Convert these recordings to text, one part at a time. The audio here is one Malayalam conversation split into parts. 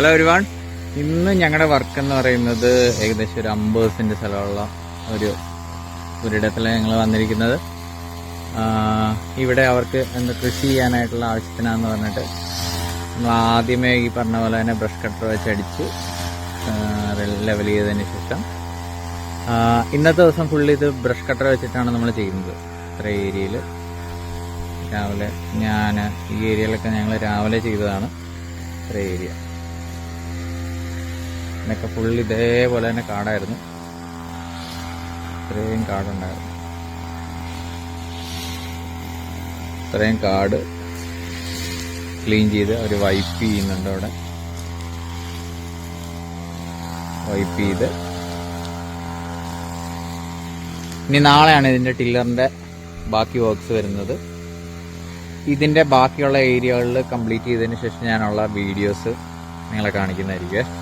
Hello everyone. ഇന്ന് ഞങ്ങളുടെ വർക്ക് എന്ന് പറയുന്നത് ഏകദേശം ഒരു 50 സെന്റ് സ്ഥലമുള്ള ഒരിടത്തിലാണ് ഞങ്ങൾ വന്നിരിക്കുന്നത്. ഇവിടെ അവർക്ക് കൃഷി ചെയ്യാനായിട്ടുള്ള ആവശ്യത്തിനാന്ന് പറഞ്ഞിട്ട് നമ്മൾ ആദ്യമേ ഈ പറഞ്ഞ പോലെ തന്നെ ബ്രഷ് കട്ടർ വെച്ചടിച്ച് ലെവൽ ചെയ്തതിന് ശേഷം ഇന്നത്തെ ദിവസം ഫുള്ള് ഇത് ബ്രഷ് കട്ടർ വെച്ചിട്ടാണ് നമ്മൾ ചെയ്യുന്നത്. ഇത്ര ഏരിയയിൽ രാവിലെ ഈ ഏരിയയിലൊക്കെ ഞങ്ങൾ രാവിലെ ചെയ്തതാണ്. ഇത്ര ഏരിയ എന്നൊക്കെ ഫുൾ ഇതേപോലെ തന്നെ കാടായിരുന്നു. ഇത്രയും കാടുണ്ടായിരുന്നു. ഇത്രയും കാട് ക്ലീൻ ചെയ്ത് അവർ വൈപ്പ് ചെയ്യുന്നുണ്ട്. അവിടെ വൈപ്പ് ചെയ്ത് ഇനി നാളെയാണ് ഇതിന്റെ ടില്ലറിന്റെ ബാക്കി വർക്ക്സ് വരുന്നത്. ഇതിന്റെ ബാക്കിയുള്ള ഏരിയകളിൽ കംപ്ലീറ്റ് ചെയ്തതിന് ശേഷം ഞാനുള്ള വീഡിയോസ് നിങ്ങളെ കാണിക്കുന്നതായിരിക്കും.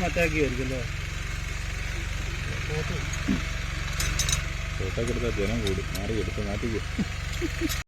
മറ്റാക്കിയായിരിക്കും ഫോട്ടോ എടുത്താൽ ജനം കൂടും. മാറി എടുത്ത് മാറ്റിക്കും.